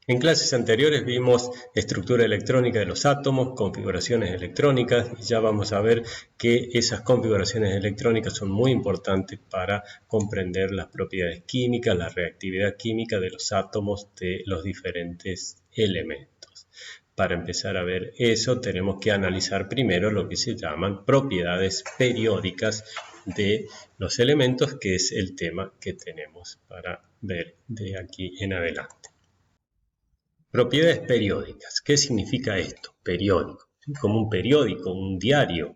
En clases anteriores vimos estructura electrónica de los átomos, configuraciones electrónicas, y ya vamos a ver que esas configuraciones electrónicas son muy importantes para comprender las propiedades químicas, la reactividad química de los átomos de los diferentes elementos. Para empezar a ver eso, tenemos que analizar primero lo que se llaman propiedades periódicas de los elementos, que es el tema que tenemos para ver de aquí en adelante. Propiedades periódicas. ¿Qué significa esto? Periódico. ¿Sí? Como un periódico, un diario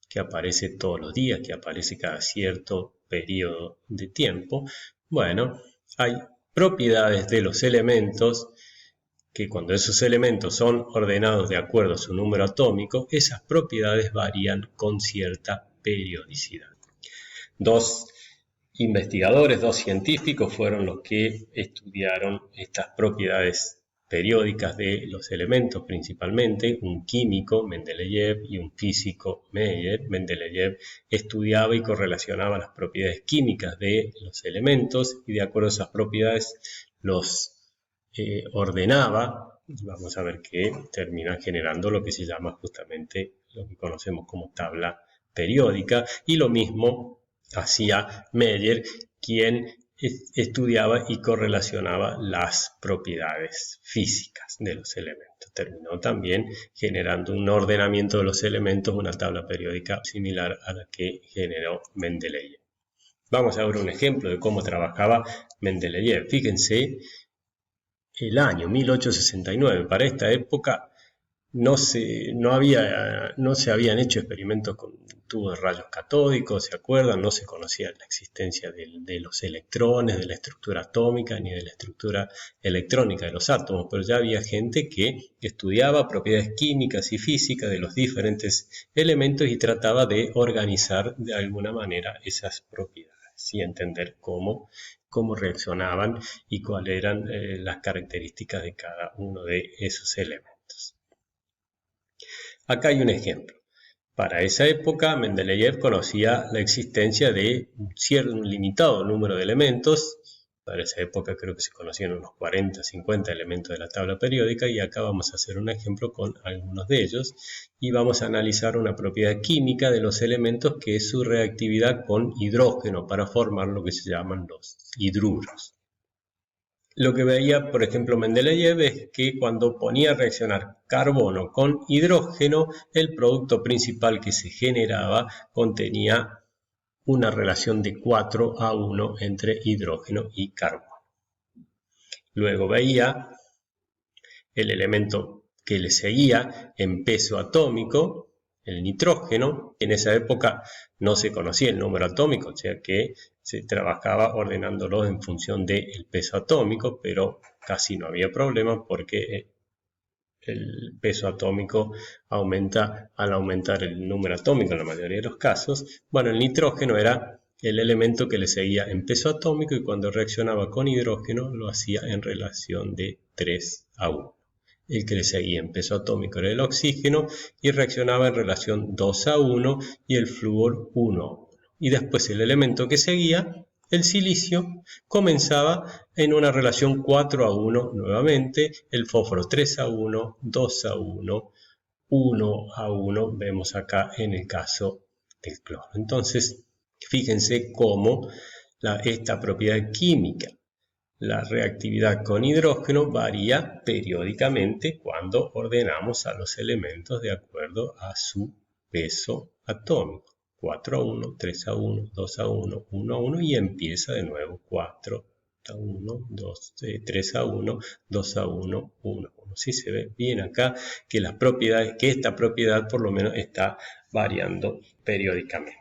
que aparece todos los días, que aparece cada cierto periodo de tiempo. Bueno, hay propiedades de los elementos que cuando esos elementos son ordenados de acuerdo a su número atómico, esas propiedades varían con cierta periodicidad. Dos investigadores, dos científicos fueron los que estudiaron estas propiedades periódicas de los elementos principalmente, un químico, Mendeleev, y un físico, Meyer. Mendeleev estudiaba y correlacionaba las propiedades químicas de los elementos y de acuerdo a esas propiedades los ordenaba. Vamos a ver que termina generando lo que se llama justamente lo que conocemos como tabla periódica, y lo mismo hacía Meyer, quien estudiaba y correlacionaba las propiedades físicas de los elementos. Terminó también generando un ordenamiento de los elementos, una tabla periódica similar a la que generó Mendeleev. Vamos a ver un ejemplo de cómo trabajaba Mendeleev. Fíjense, el año 1869, para esta época no se habían hecho experimentos con tubos de rayos catódicos, ¿se acuerdan? No se conocía la existencia de los electrones, de la estructura atómica, ni de la estructura electrónica de los átomos, pero ya había gente que estudiaba propiedades químicas y físicas de los diferentes elementos y trataba de organizar de alguna manera esas propiedades y entender cómo reaccionaban y cuáles eran las características de cada uno de esos elementos. Acá hay un ejemplo. Para esa época, Mendeleev conocía la existencia de un limitado número de elementos. Para esa época creo que se conocían unos 40, 50 elementos de la tabla periódica, y acá vamos a hacer un ejemplo con algunos de ellos y vamos a analizar una propiedad química de los elementos, que es su reactividad con hidrógeno para formar lo que se llaman los hidruros. Lo que veía, por ejemplo, Mendeleev es que cuando ponía a reaccionar carbono con hidrógeno, el producto principal que se generaba contenía una relación de 4:1 entre hidrógeno y carbono. Luego veía el elemento que le seguía en peso atómico, el nitrógeno. En esa época no se conocía el número atómico, o sea que se trabajaba ordenándolo en función del peso atómico, pero casi no había problema porque el peso atómico aumenta al aumentar el número atómico en la mayoría de los casos. Bueno, el nitrógeno era el elemento que le seguía en peso atómico y cuando reaccionaba con hidrógeno lo hacía en relación de 3:1. El que le seguía en peso atómico era el oxígeno y reaccionaba en relación 2:1 y el flúor 1:1. Y después el elemento que seguía, el silicio, comenzaba en una relación 4:1 nuevamente, el fósforo 3:1, 2:1, 1:1, vemos acá en el caso del cloro. Entonces, fíjense cómo esta propiedad química, la reactividad con hidrógeno, varía periódicamente cuando ordenamos a los elementos de acuerdo a su peso atómico. 4:1, 3:1, 2:1, 1:1 y empieza de nuevo 4:1, 3:1, 2:1, 1:1. Sí se ve bien acá que esta propiedad por lo menos está variando periódicamente.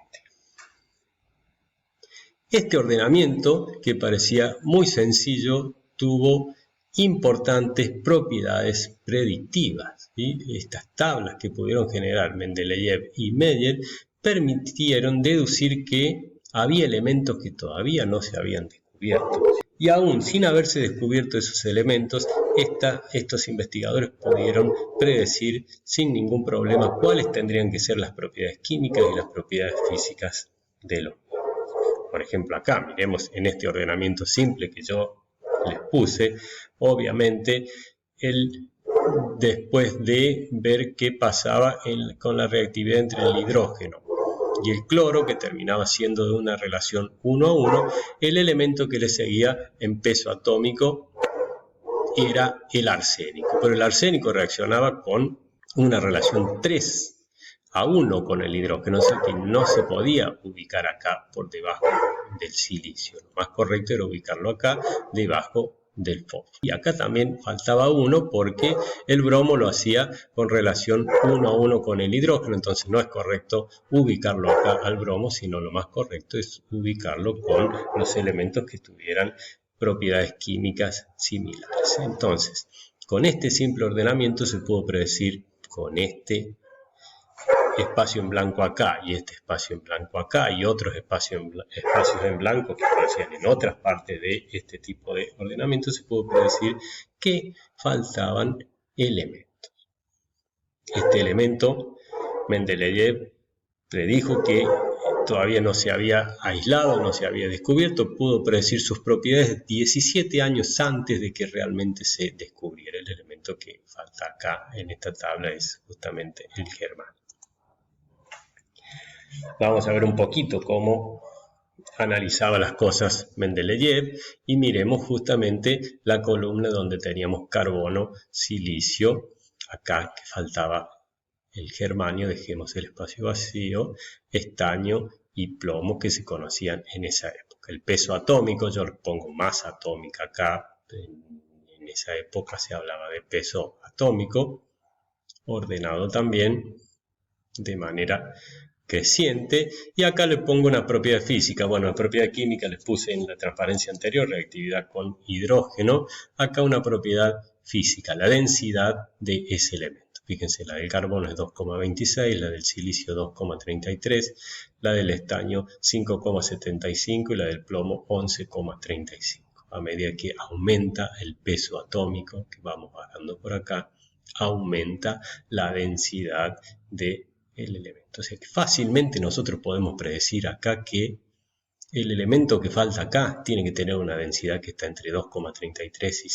Este ordenamiento, que parecía muy sencillo, tuvo importantes propiedades predictivas. Estas tablas que pudieron generar Mendeleev y Meyer permitieron deducir que había elementos que todavía no se habían descubierto. Y aún sin haberse descubierto esos elementos, estos investigadores pudieron predecir sin ningún problema cuáles tendrían que ser las propiedades químicas y las propiedades físicas de los. Por ejemplo, acá miremos en este ordenamiento simple que yo les puse, obviamente, después de ver qué pasaba con la reactividad entre el hidrógeno y el cloro, que terminaba siendo de una relación 1 a 1, el elemento que le seguía en peso atómico era el arsénico. Pero el arsénico reaccionaba con una relación 3 a 1 con el hidrógeno, o sea que no se podía ubicar acá por debajo del silicio. Lo más correcto era ubicarlo acá debajo del fósforo. Y acá también faltaba 1 porque el bromo lo hacía con relación 1 a 1 con el hidrógeno, entonces no es correcto ubicarlo acá al bromo, sino lo más correcto es ubicarlo con los elementos que tuvieran propiedades químicas similares. Entonces, con este simple ordenamiento se pudo predecir con este espacio en blanco acá y este espacio en blanco acá y otros espacios en blanco que aparecían en otras partes de este tipo de ordenamiento, se pudo predecir que faltaban elementos. Este elemento, Mendeleev predijo que todavía no se había aislado, no se había descubierto, pudo predecir sus propiedades 17 años antes de que realmente se descubriera. El elemento que falta acá en esta tabla es justamente el germanio. Vamos a ver un poquito cómo analizaba las cosas Mendeleev y miremos justamente la columna donde teníamos carbono, silicio, acá que faltaba el germanio, dejemos el espacio vacío, estaño y plomo que se conocían en esa época. El peso atómico, yo le pongo masa atómica acá, en esa época se hablaba de peso atómico, ordenado también de manera creciente, y acá le pongo una propiedad física. Bueno, la propiedad química les puse en la transparencia anterior, reactividad con hidrógeno, acá una propiedad física, la densidad de ese elemento. Fíjense, la del carbono es 2,26, la del silicio 2,33, la del estaño 5,75 y la del plomo 11,35. A medida que aumenta el peso atómico, que vamos bajando por acá, aumenta la densidad del elemento. O sea que fácilmente nosotros podemos predecir acá que el elemento que falta acá tiene que tener una densidad que está entre 2,33 y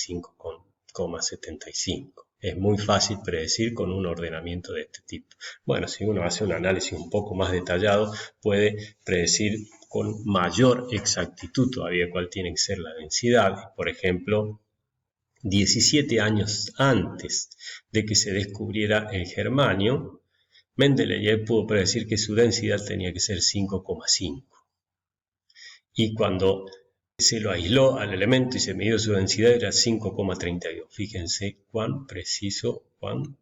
5,75. Es muy fácil predecir con un ordenamiento de este tipo. Bueno, si uno hace un análisis un poco más detallado, puede predecir con mayor exactitud todavía cuál tiene que ser la densidad. Por ejemplo, 17 años antes de que se descubriera el germanio, Mendeleev pudo predecir que su densidad tenía que ser 5,5. Y cuando se lo aisló al elemento y se midió su densidad era 5,32. Fíjense cuán preciso, cuán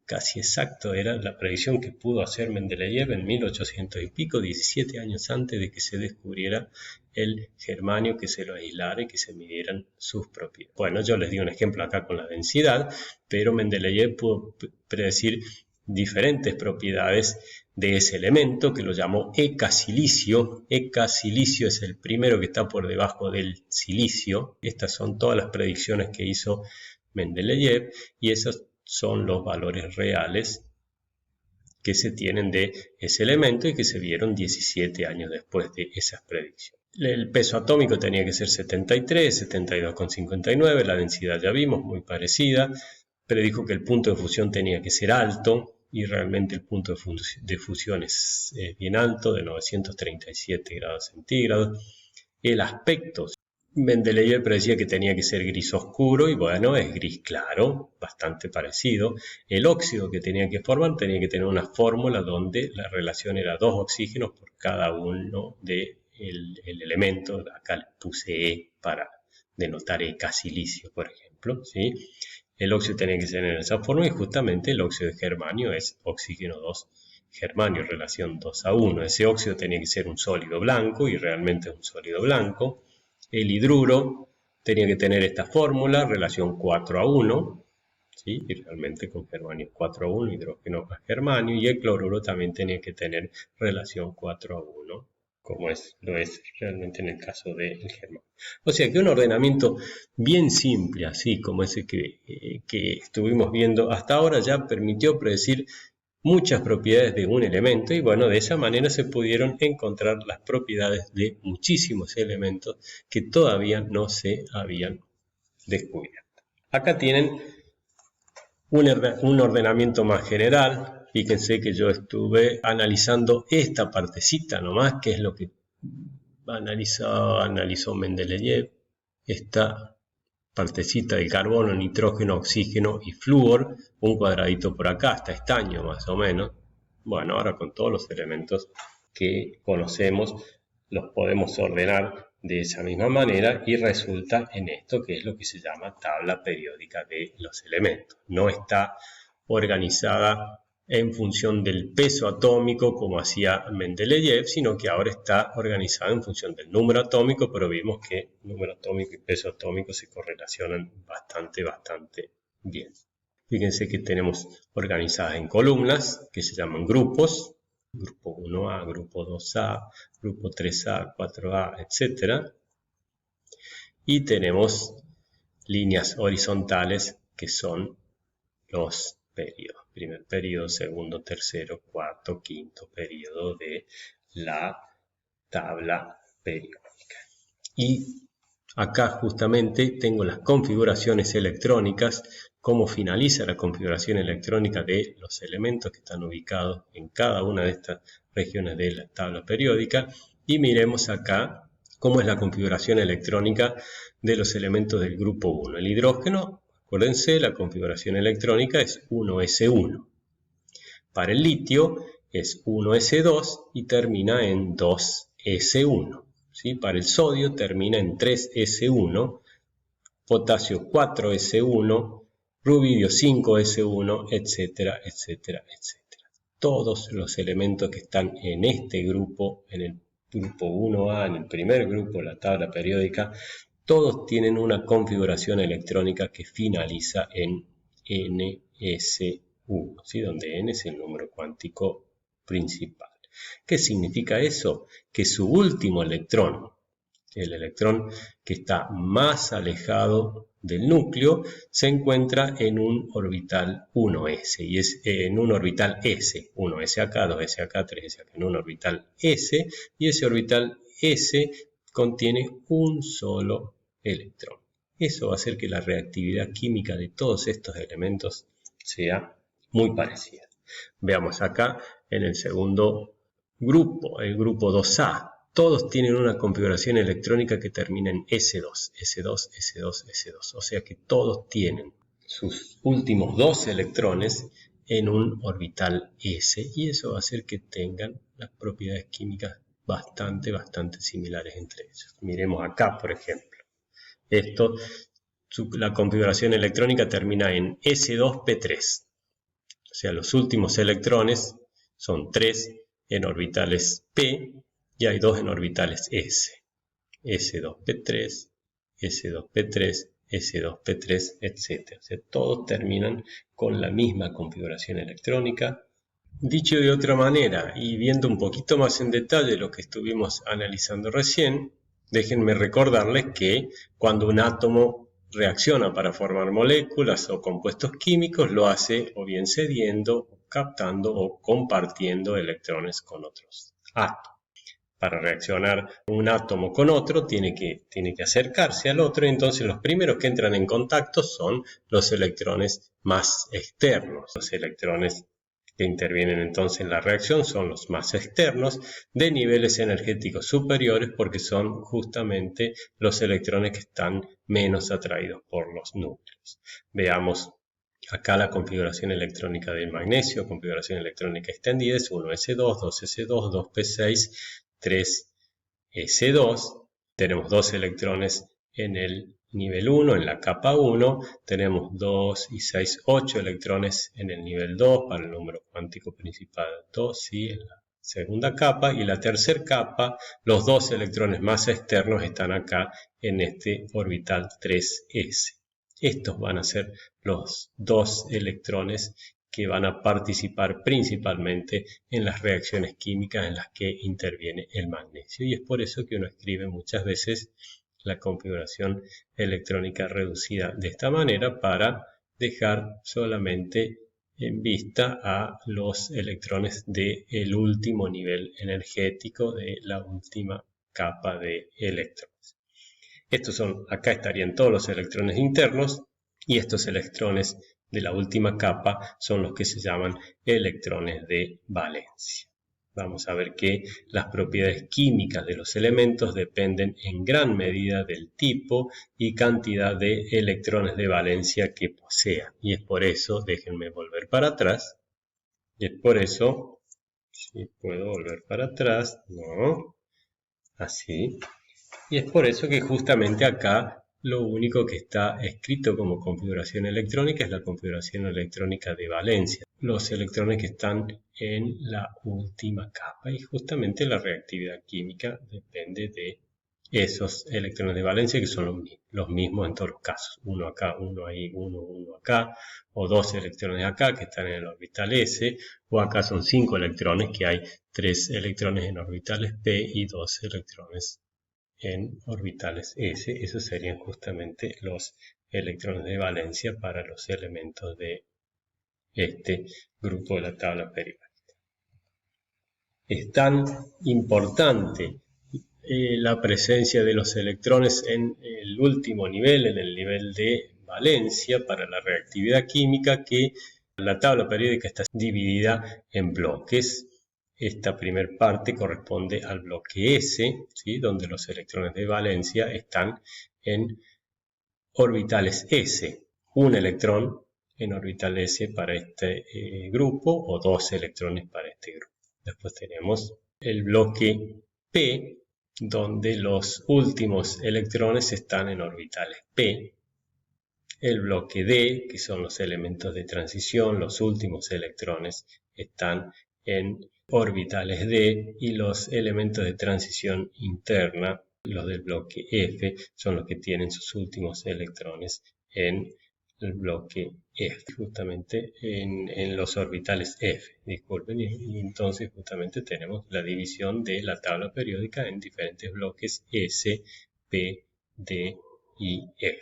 casi exacto era la predicción que pudo hacer Mendeleev en 1800 y pico, 17 años antes de que se descubriera el germanio, que se lo aislara y que se midieran sus propiedades. Bueno, yo les di un ejemplo acá con la densidad, pero Mendeleev pudo predecir diferentes propiedades de ese elemento que lo llamó ecasilicio. Ecasilicio es el primero que está por debajo del silicio. Estas son todas las predicciones que hizo Mendeleev y esos son los valores reales que se tienen de ese elemento y que se vieron 17 años después de esas predicciones. El peso atómico tenía que ser 73, 72,59, la densidad ya vimos, muy parecida. Predijo que el punto de fusión tenía que ser alto y realmente el punto de fusión es bien alto, de 937 grados centígrados. El aspecto, Mendeleev predecía que tenía que ser gris oscuro y bueno, es gris claro, bastante parecido. El óxido que tenía que formar tenía que tener una fórmula donde la relación era 2 oxígenos por cada uno del elemento. Acá le puse E para denotar ecasilicio, por ejemplo, ¿sí? El óxido tenía que ser en esa forma y justamente el óxido de germanio es oxígeno 2 germanio, relación 2 a 1. Ese óxido tenía que ser un sólido blanco y realmente es un sólido blanco. El hidruro tenía que tener esta fórmula, relación 4 a 1, ¿sí? Y realmente con germanio 4 a 1, hidrógeno más germanio, y el cloruro también tenía que tener relación 4 a 1, como lo es realmente en el caso del germanio. O sea que un ordenamiento bien simple, así como ese que estuvimos viendo hasta ahora, ya permitió predecir muchas propiedades de un elemento y bueno, de esa manera se pudieron encontrar las propiedades de muchísimos elementos que todavía no se habían descubierta. Acá tienen un ordenamiento más general. Fíjense que yo estuve analizando esta partecita nomás, que es lo que analizó Mendeleev, esta partecita de carbono, nitrógeno, oxígeno y flúor, un cuadradito por acá, hasta estaño más o menos. Bueno, ahora con todos los elementos que conocemos, los podemos ordenar de esa misma manera y resulta en esto que es lo que se llama tabla periódica de los elementos. No está organizada en función del peso atómico como hacía Mendeleev, sino que ahora está organizada en función del número atómico, pero vimos que número atómico y peso atómico se correlacionan bastante bien. Fíjense que tenemos organizadas en columnas que se llaman grupos, grupo 1A, grupo 2A, grupo 3A, 4A, etc. Y tenemos líneas horizontales que son los periodos. Primer periodo, segundo, tercero, cuarto, quinto periodo de la tabla periódica. Y acá justamente tengo las configuraciones electrónicas, cómo finaliza la configuración electrónica de los elementos que están ubicados en cada una de estas regiones de la tabla periódica. Y miremos acá cómo es la configuración electrónica de los elementos del grupo 1. El hidrógeno, acuérdense, la configuración electrónica es 1s1. Para el litio es 1s2 y termina en 2s1. ¿Sí? Para el sodio termina en 3s1, potasio 4s1, rubidio 5s1, etcétera, etcétera, etcétera. Todos los elementos que están en este grupo, en el grupo 1A, en el primer grupo de la tabla periódica, todos tienen una configuración electrónica que finaliza en ns1, ¿sí? Donde n es el número cuántico principal. ¿Qué significa eso? Que su último electrón, el electrón que está más alejado del núcleo, se encuentra en un orbital 1s, y es en un orbital s, 1s acá, 2s acá, 3s acá, en un orbital s, y ese orbital s contiene un solo electrón. Eso va a hacer que la reactividad química de todos estos elementos sea muy parecida. Veamos acá en el segundo grupo, el grupo 2A. Todos tienen una configuración electrónica que termina en S2, S2, S2, S2. O sea que todos tienen sus últimos dos electrones en un orbital S, y eso va a hacer que tengan las propiedades químicas bastante similares entre ellos. Miremos acá, por ejemplo. La configuración electrónica termina en S2P3. O sea, los últimos electrones son 3 en orbitales P y hay 2 en orbitales S. S2P3, S2P3, S2P3, etc. O sea, todos terminan con la misma configuración electrónica. Dicho de otra manera, y viendo un poquito más en detalle lo que estuvimos analizando recién, déjenme recordarles que cuando un átomo reacciona para formar moléculas o compuestos químicos, lo hace o bien cediendo, captando o compartiendo electrones con otros átomos. Para reaccionar un átomo con otro tiene que acercarse al otro, y entonces los primeros que entran en contacto son los electrones más externos. Los electrones que intervienen entonces en la reacción son los más externos, de niveles energéticos superiores, porque son justamente los electrones que están menos atraídos por los núcleos. Veamos acá la configuración electrónica del magnesio. Configuración electrónica extendida es 1s2, 2s2, 2p6, 3s2. Tenemos 2 electrones en el nivel 1, en la capa 1, tenemos 2 y 6, 8 electrones en el nivel 2 para el número cuántico principal 2, ¿sí? En la segunda capa, y la tercera capa, los 2 electrones más externos están acá en este orbital 3s. Estos van a ser los 2 electrones que van a participar principalmente en las reacciones químicas en las que interviene el magnesio, y es por eso que uno escribe muchas veces la configuración electrónica reducida de esta manera, para dejar solamente en vista a los electrones del último nivel energético, de la última capa de electrones. Acá estarían todos los electrones internos, y estos electrones de la última capa son los que se llaman electrones de valencia. Vamos a ver que las propiedades químicas de los elementos dependen en gran medida del tipo y cantidad de electrones de valencia que posean. Y es por eso, déjenme volver para atrás, y es por eso, si puedo volver para atrás, no, así, y es por eso que justamente acá lo único que está escrito como configuración electrónica es la configuración electrónica de valencia. Los electrones que están en la última capa, y justamente la reactividad química depende de esos electrones de valencia, que son los mismos en todos los casos. Uno acá, uno ahí, uno acá, o dos electrones acá que están en el orbital S, o acá son 5 electrones, que hay 3 electrones en orbitales P y 2 electrones en orbitales S. Esos serían justamente los electrones de valencia para los elementos de este grupo de la tabla periódica. Es tan importante la presencia de los electrones en el último nivel, en el nivel de valencia para la reactividad química, que la tabla periódica está dividida en bloques. Esta primera parte corresponde al bloque S, ¿sí?, donde los electrones de valencia están en orbitales S. Un electrón en orbital S para este grupo, o 2 electrones para este grupo. Después tenemos el bloque P, donde los últimos electrones están en orbitales P. El bloque D, que son los elementos de transición, los últimos electrones están en orbitales D, y los elementos de transición interna, los del bloque F, son los que tienen sus últimos electrones en el bloque F, justamente en los orbitales F, disculpen, y entonces justamente tenemos la división de la tabla periódica en diferentes bloques S, P, D y F.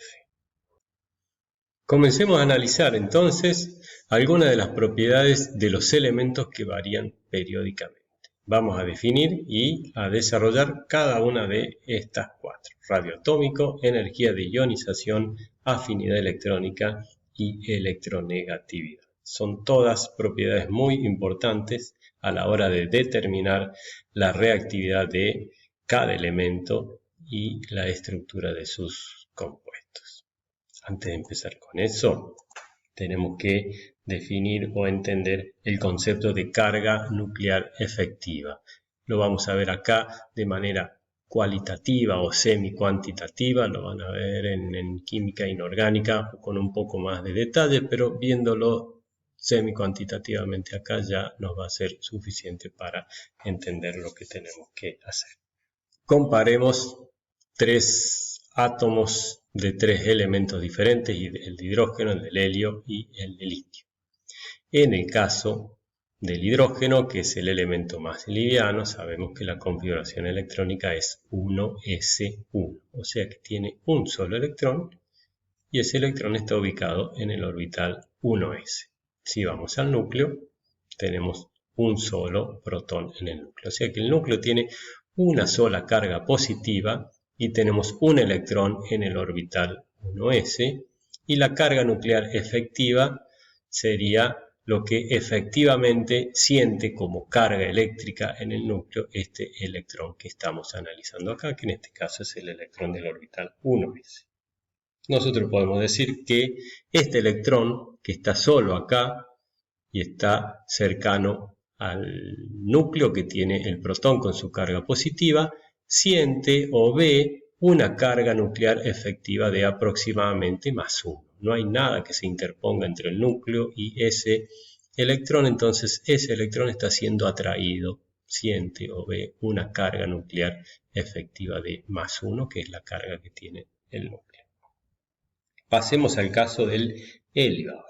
Comencemos a analizar entonces algunas de las propiedades de los elementos que varían periódicamente. Vamos a definir y a desarrollar cada una de estas 4. Radio atómico, energía de ionización, afinidad electrónica y electronegatividad. Son todas propiedades muy importantes a la hora de determinar la reactividad de cada elemento y la estructura de sus compuestos. Antes de empezar con eso, tenemos que definir o entender el concepto de carga nuclear efectiva. Lo vamos a ver acá de manera cualitativa o semi-cuantitativa, lo van a ver en química inorgánica con un poco más de detalle, pero viéndolo semi-cuantitativamente acá ya nos va a ser suficiente para entender lo que tenemos que hacer. Comparemos 3 átomos de 3 elementos diferentes, el de hidrógeno, el del helio y el del litio. En el caso del hidrógeno, que es el elemento más liviano, sabemos que la configuración electrónica es 1s1, o sea que tiene un solo electrón y ese electrón está ubicado en el orbital 1s. Si vamos al núcleo, tenemos un solo protón en el núcleo, o sea que el núcleo tiene una sola carga positiva y tenemos un electrón en el orbital 1s, y la carga nuclear efectiva sería lo que efectivamente siente como carga eléctrica en el núcleo este electrón que estamos analizando acá, que en este caso es el electrón del orbital 1s. Nosotros podemos decir que este electrón que está solo acá y está cercano al núcleo que tiene el protón con su carga positiva, siente o ve una carga nuclear efectiva de aproximadamente +1. No hay nada que se interponga entre el núcleo y ese electrón, entonces ese electrón está siendo atraído, siente o ve una carga nuclear efectiva de +1, que es la carga que tiene el núcleo. Pasemos al caso del helio ahora.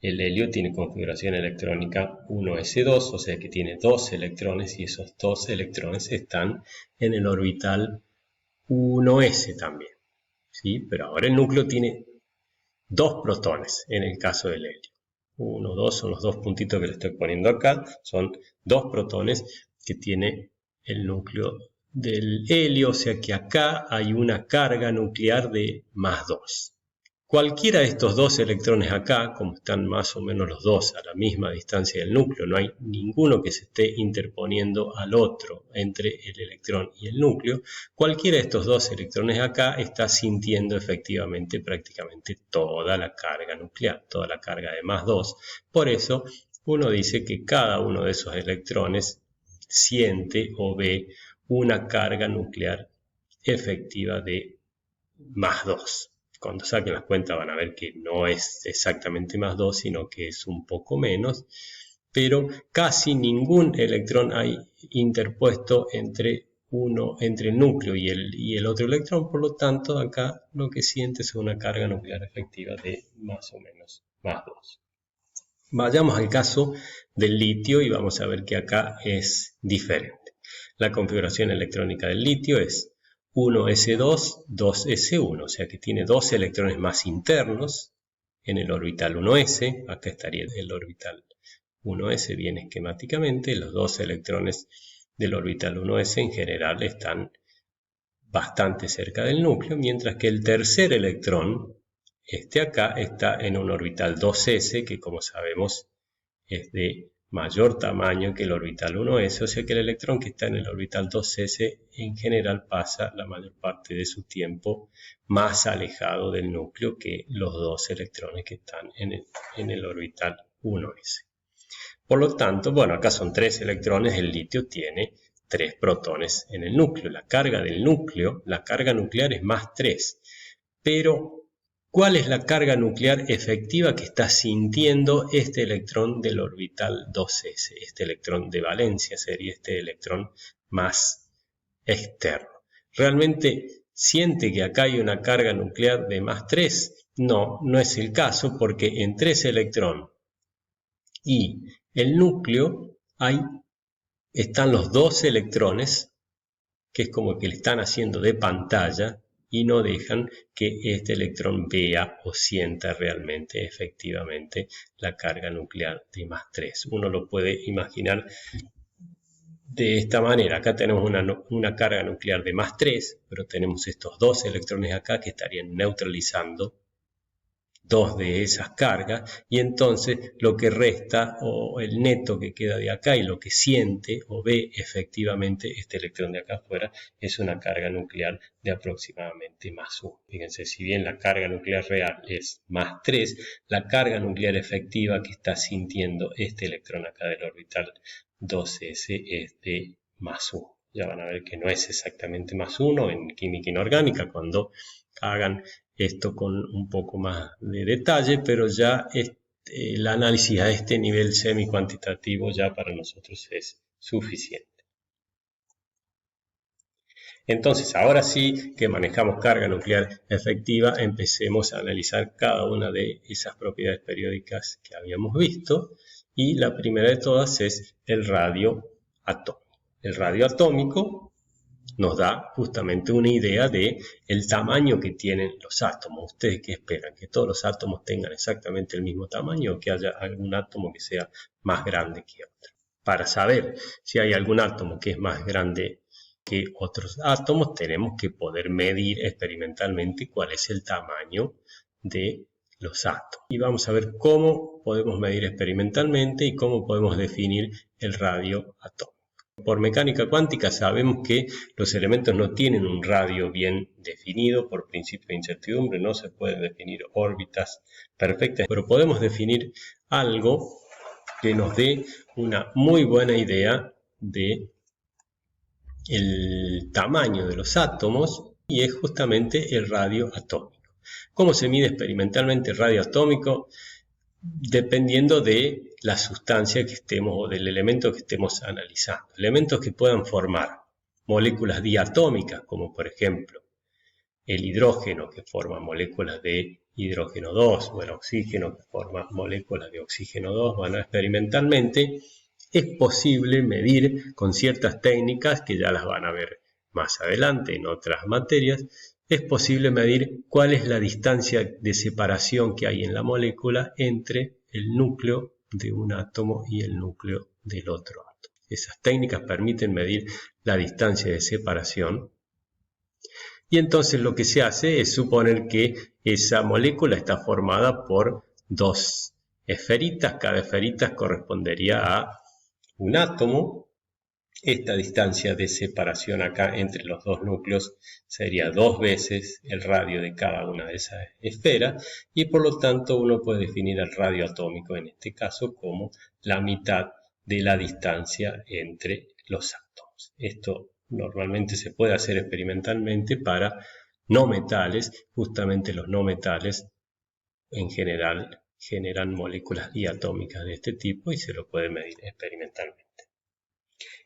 El helio tiene configuración electrónica 1s2, o sea que tiene 2 electrones y esos 2 electrones están en el orbital 1s también, ¿sí? Pero ahora el núcleo tiene 2 protones en el caso del helio. 1, 2 son los 2 puntitos que le estoy poniendo acá, son 2 protones que tiene el núcleo del helio, o sea que acá hay una carga nuclear de +2. Cualquiera de estos dos electrones acá, como están más o menos los dos a la misma distancia del núcleo, no hay ninguno que se esté interponiendo al otro entre el electrón y el núcleo, cualquiera de estos dos electrones acá está sintiendo efectivamente prácticamente toda la carga nuclear, toda la carga de +2. Por eso uno dice que cada uno de esos electrones siente o ve una carga nuclear efectiva de +2. Cuando saquen las cuentas van a ver que no es exactamente +2, sino que es un poco menos, pero casi ningún electrón hay interpuesto entre el núcleo y el otro electrón, por lo tanto acá lo que siente es una carga nuclear efectiva de más o menos +2. Vayamos al caso del litio y vamos a ver que acá es diferente. La configuración electrónica del litio es 1s2, 2s1, o sea que tiene dos electrones más internos en el orbital 1s, acá estaría el orbital 1s bien esquemáticamente, los dos electrones del orbital 1s en general están bastante cerca del núcleo, mientras que el tercer electrón, este acá, está en un orbital 2s, que como sabemos es de mayor tamaño que el orbital 1s, o sea que el electrón que está en el orbital 2s en general pasa la mayor parte de su tiempo más alejado del núcleo que los dos electrones que están en el orbital 1s. Por lo tanto, bueno, acá son 3 electrones, el litio tiene 3 protones en el núcleo. La carga del núcleo, la carga nuclear es +3, pero ¿cuál es la carga nuclear efectiva que está sintiendo este electrón del orbital 2s? Este electrón de valencia sería este electrón más externo. ¿Realmente siente que acá hay una carga nuclear de +3? No, no es el caso porque entre ese electrón y el núcleo están los dos electrones que es como que le están haciendo de pantalla y no dejan que este electrón vea o sienta realmente, efectivamente, la carga nuclear de +3. Uno lo puede imaginar de esta manera. Acá tenemos una carga nuclear de +3, pero tenemos estos dos electrones acá que estarían neutralizando dos de esas cargas, y entonces lo que resta o el neto que queda de acá y lo que siente o ve efectivamente este electrón de acá afuera es una carga nuclear de aproximadamente +1. Fíjense, si bien la carga nuclear real es +3, la carga nuclear efectiva que está sintiendo este electrón acá del orbital 2s es de +1. Ya van a ver que no es exactamente +1 en química inorgánica cuando hagan esto con un poco más de detalle, pero ya el análisis a este nivel semi-cuantitativo ya para nosotros es suficiente. Entonces, ahora sí que manejamos carga nuclear efectiva, empecemos a analizar cada una de esas propiedades periódicas que habíamos visto, y la primera de todas es el radio atómico. El radio atómico nos da justamente una idea de el tamaño que tienen los átomos. ¿Ustedes qué esperan? ¿Que todos los átomos tengan exactamente el mismo tamaño o que haya algún átomo que sea más grande que otro? Para saber si hay algún átomo que es más grande que otros átomos, tenemos que poder medir experimentalmente cuál es el tamaño de los átomos. Y vamos a ver cómo podemos medir experimentalmente y cómo podemos definir el radio atómico. Por mecánica cuántica sabemos que los elementos no tienen un radio bien definido por principio de incertidumbre, no se pueden definir órbitas perfectas, pero podemos definir algo que nos dé una muy buena idea de el tamaño de los átomos y es justamente el radio atómico. ¿Cómo se mide experimentalmente el radio atómico? Dependiendo de la sustancia que estemos o del elemento que estemos analizando. Elementos que puedan formar moléculas diatómicas, como por ejemplo el hidrógeno que forma moléculas de hidrógeno 2 o el oxígeno que forma moléculas de oxígeno 2. Bueno, experimentalmente es posible medir con ciertas técnicas que ya las van a ver más adelante en otras materias. Es posible medir cuál es la distancia de separación que hay en la molécula entre el núcleo de un átomo y el núcleo del otro átomo. Esas técnicas permiten medir la distancia de separación. Y entonces lo que se hace es suponer que esa molécula está formada por dos esferitas. Cada esferita correspondería a un átomo. Esta distancia de separación acá entre los dos núcleos sería 2 veces el radio de cada una de esas esferas, y por lo tanto uno puede definir el radio atómico en este caso como la mitad de la distancia entre los átomos. Esto normalmente se puede hacer experimentalmente para no metales. Justamente los no metales en general generan moléculas diatómicas de este tipo y se lo puede medir experimentalmente.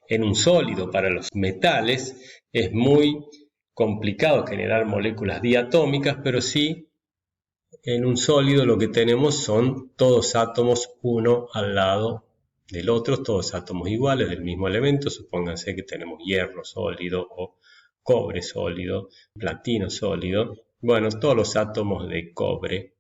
En un sólido, para los metales, es muy complicado generar moléculas diatómicas, pero sí en un sólido lo que tenemos son todos átomos uno al lado del otro, todos átomos iguales del mismo elemento. Supónganse que tenemos hierro sólido o cobre sólido, platino sólido. Bueno, todos los átomos de cobre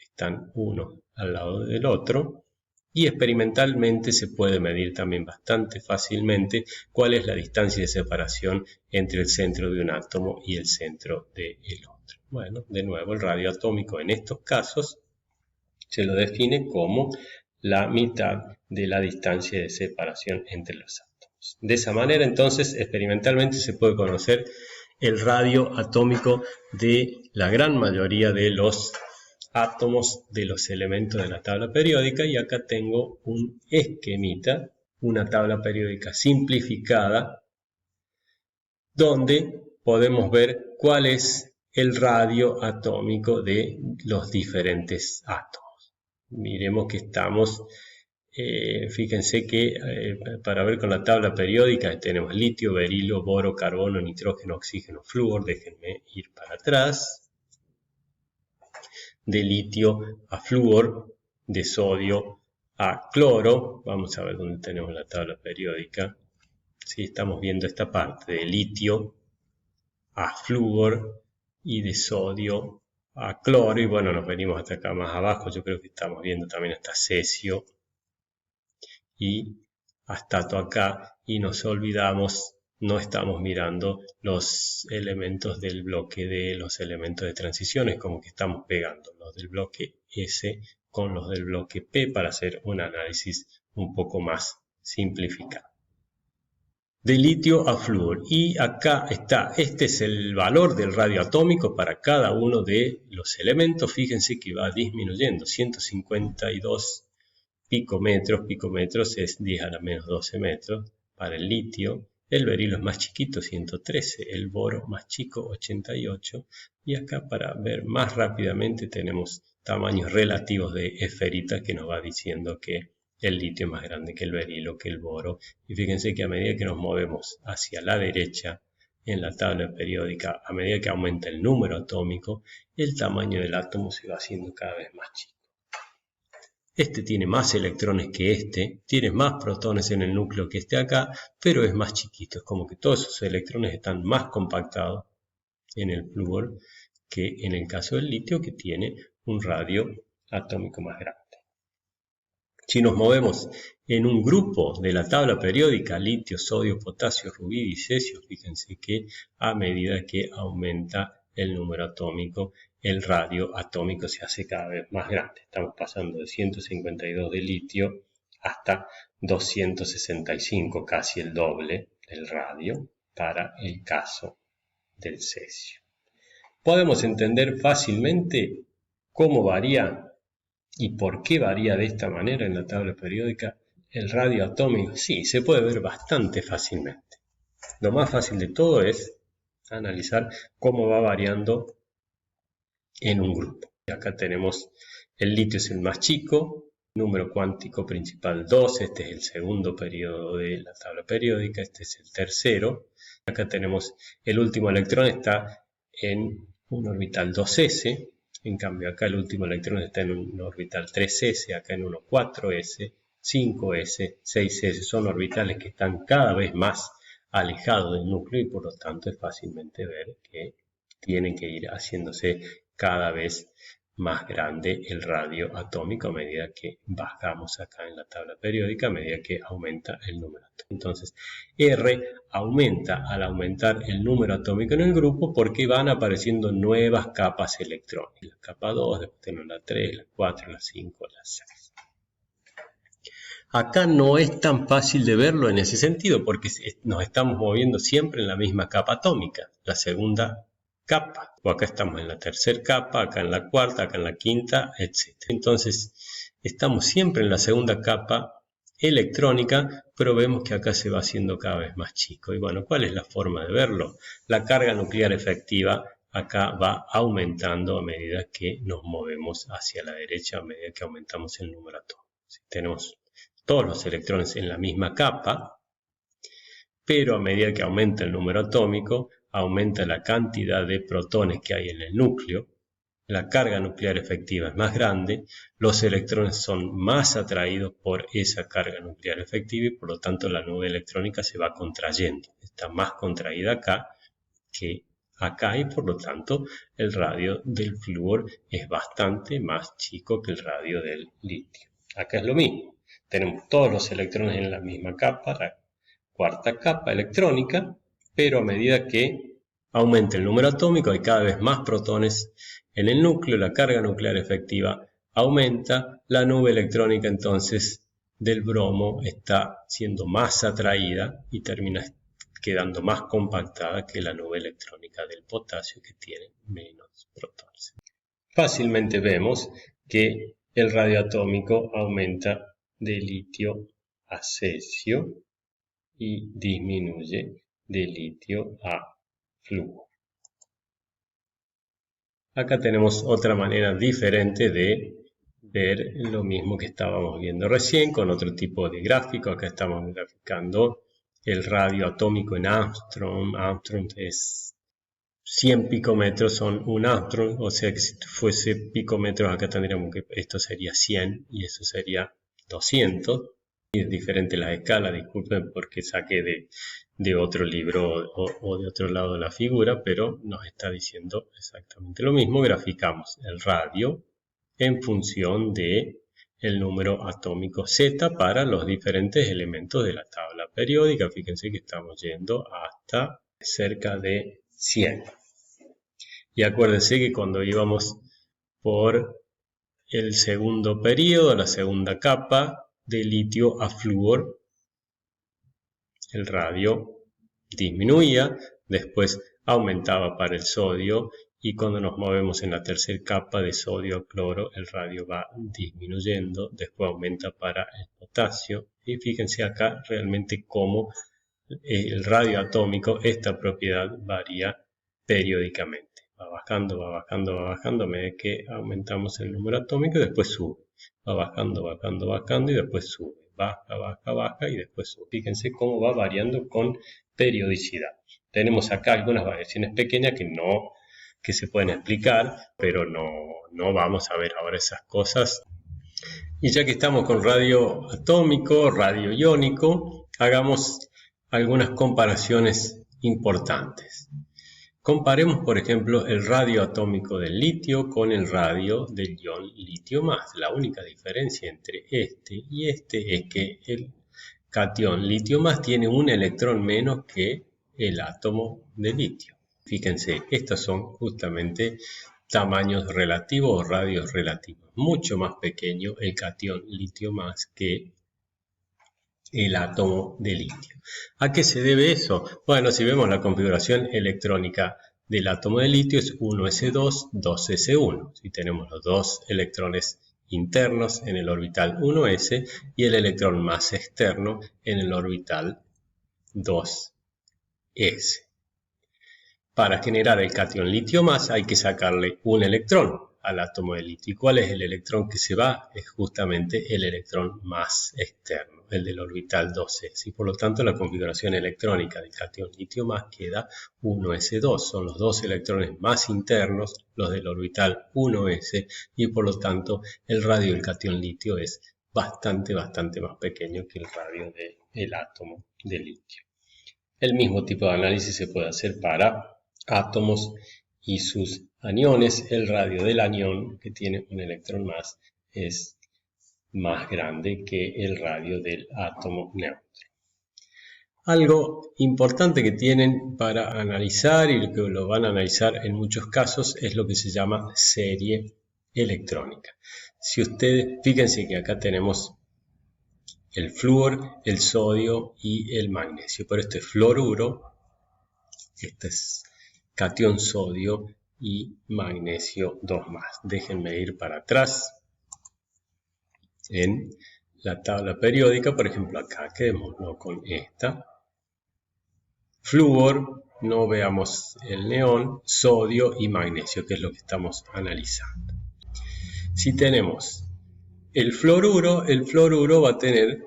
están uno al lado del otro. Y experimentalmente se puede medir también bastante fácilmente cuál es la distancia de separación entre el centro de un átomo y el centro del otro. Bueno, de nuevo, el radio atómico en estos casos se lo define como la mitad de la distancia de separación entre los átomos. De esa manera, entonces, experimentalmente se puede conocer el radio atómico de la gran mayoría de los átomos de los elementos de la tabla periódica, y acá tengo un esquemita, una tabla periódica simplificada, donde podemos ver cuál es el radio atómico de los diferentes átomos. Miremos que estamos, fíjense que para ver con la tabla periódica tenemos litio, berilo, boro, carbono, nitrógeno, oxígeno, flúor. Déjenme ir para atrás. De litio a flúor, de sodio a cloro. Vamos a ver dónde tenemos la tabla periódica. Sí, estamos viendo esta parte de litio a flúor y de sodio a cloro. Y bueno, nos venimos hasta acá más abajo. Yo creo que estamos viendo también hasta cesio y hasta acá. Y nos olvidamos, no estamos mirando los elementos del bloque de los elementos de transiciones, como que estamos pegando los del bloque S con los del bloque P para hacer un análisis un poco más simplificado. De litio a flúor. Y acá está, este es el valor del radio atómico para cada uno de los elementos. Fíjense que va disminuyendo, 152 picómetros es 10 a la menos 12 metros para el litio. El berilo es más chiquito, 113, el boro más chico, 88, y acá para ver más rápidamente tenemos tamaños relativos de esferitas que nos va diciendo que el litio es más grande que el berilo, que el boro, y fíjense que a medida que nos movemos hacia la derecha en la tabla periódica, a medida que aumenta el número atómico, el tamaño del átomo se va haciendo cada vez más chico. Este tiene más electrones que este, tiene más protones en el núcleo que este acá, pero es más chiquito. Es como que todos esos electrones están más compactados en el flúor que en el caso del litio, que tiene un radio atómico más grande. Si nos movemos en un grupo de la tabla periódica, litio, sodio, potasio, rubí y cesio, fíjense que a medida que aumenta el número atómico, el radio atómico se hace cada vez más grande. Estamos pasando de 152 de litio hasta 265, casi el doble del radio para el caso del cesio. Podemos entender fácilmente cómo varía y por qué varía de esta manera en la tabla periódica el radio atómico. Sí, se puede ver bastante fácilmente. Lo más fácil de todo es analizar cómo va variando en un grupo. Y acá tenemos el litio es el más chico, número cuántico principal 2, este es el segundo periodo de la tabla periódica, este es el tercero. Acá tenemos el último electrón, está en un orbital 2s, en cambio acá el último electrón está en un orbital 3s, acá en uno 4s, 5s, 6s, son orbitales que están cada vez más alejados del núcleo y por lo tanto es fácilmente ver que tienen que ir haciéndose cada vez más grande el radio atómico a medida que bajamos acá en la tabla periódica, a medida que aumenta el número atómico. Entonces, R aumenta al aumentar el número atómico en el grupo porque van apareciendo nuevas capas electrónicas. La capa 2, después tenemos la 3, la 4, la 5, la 6. Acá no es tan fácil de verlo en ese sentido porque nos estamos moviendo siempre en la misma capa atómica, la segunda capa. O acá estamos en la tercera capa, acá en la cuarta, acá en la quinta, etc. Entonces, estamos siempre en la segunda capa electrónica, pero vemos que acá se va haciendo cada vez más chico. Y bueno, ¿cuál es la forma de verlo? La carga nuclear efectiva acá va aumentando a medida que nos movemos hacia la derecha, a medida que aumentamos el número atómico. Si tenemos todos los electrones en la misma capa, pero a medida que aumenta el número atómico, aumenta la cantidad de protones que hay en el núcleo, la carga nuclear efectiva es más grande, los electrones son más atraídos por esa carga nuclear efectiva y por lo tanto la nube electrónica se va contrayendo. Está más contraída acá que acá y por lo tanto el radio del flúor es bastante más chico que el radio del litio. Acá es lo mismo. Tenemos todos los electrones en la misma capa, la cuarta capa electrónica, pero a medida que aumenta el número atómico hay cada vez más protones en el núcleo, la carga nuclear efectiva aumenta, la nube electrónica entonces del bromo está siendo más atraída y termina quedando más compactada que la nube electrónica del potasio que tiene menos protones. Fácilmente vemos que el radio atómico aumenta de litio a cesio y disminuye de litio a flúor. Acá tenemos otra manera diferente de ver lo mismo que estábamos viendo recién con otro tipo de gráfico. Acá estamos graficando el radio atómico en Armstrong. Armstrong es 100 picómetros, son un Armstrong, o sea que si fuese picómetros acá tendríamos que esto sería 100 y eso sería 200. Y es diferente la escala, disculpen porque saqué de otro libro o de otro lado de la figura, pero nos está diciendo exactamente lo mismo. Graficamos el radio en función de el número atómico Z para los diferentes elementos de la tabla periódica. Fíjense que estamos yendo hasta cerca de 100. Y acuérdense que cuando íbamos por el segundo periodo, la segunda capa, de litio a flúor, el radio disminuía, después aumentaba para el sodio y cuando nos movemos en la tercera capa de sodio a cloro, el radio va disminuyendo, después aumenta para el potasio y fíjense acá realmente cómo el radio atómico, esta propiedad varía periódicamente. Va bajando, va bajando, va bajando a medida que aumentamos el número atómico y después sube. Va bajando, bajando, bajando y después sube. Baja, baja, baja y después sube. Fíjense cómo va variando con periodicidad. Tenemos acá algunas variaciones pequeñas que se pueden explicar, pero no vamos a ver ahora esas cosas. Y ya que estamos con radio atómico, radio iónico, hagamos algunas comparaciones importantes. Comparemos, por ejemplo, el radio atómico del litio con el radio del ion litio más. La única diferencia entre este y este es que el catión litio más tiene un electrón menos que el átomo de litio. Fíjense, estos son justamente tamaños relativos o radios relativos. Mucho más pequeño el catión litio más que el átomo de litio. ¿A qué se debe eso? Bueno, si vemos la configuración electrónica del átomo de litio es 1s2, 2s1. Si tenemos los dos electrones internos en el orbital 1s y el electrón más externo en el orbital 2s. Para generar el catión litio más hay que sacarle un electrón al átomo de litio. ¿Y cuál es el electrón que se va? Es justamente el electrón más externo, el del orbital 2s. Y por lo tanto la configuración electrónica del catión litio más queda 1s2. Son los dos electrones más internos, los del orbital 1s, y por lo tanto el radio del catión litio es bastante más pequeño que el radio del átomo de litio. El mismo tipo de análisis se puede hacer para átomos y sus aniones, el radio del anión, que tiene un electrón más, es más grande que el radio del átomo neutro. Algo importante que tienen para analizar y que lo van a analizar en muchos casos es lo que se llama serie electrónica. Si ustedes, fíjense que acá tenemos el flúor, el sodio y el magnesio, pero este es fluoruro, este es catión sodio y magnesio 2+. Déjenme ir para atrás en la tabla periódica, por ejemplo acá, quedémonos con esta. Flúor, no veamos el neón, sodio y magnesio, que es lo que estamos analizando. Si tenemos el fluoruro va a tener,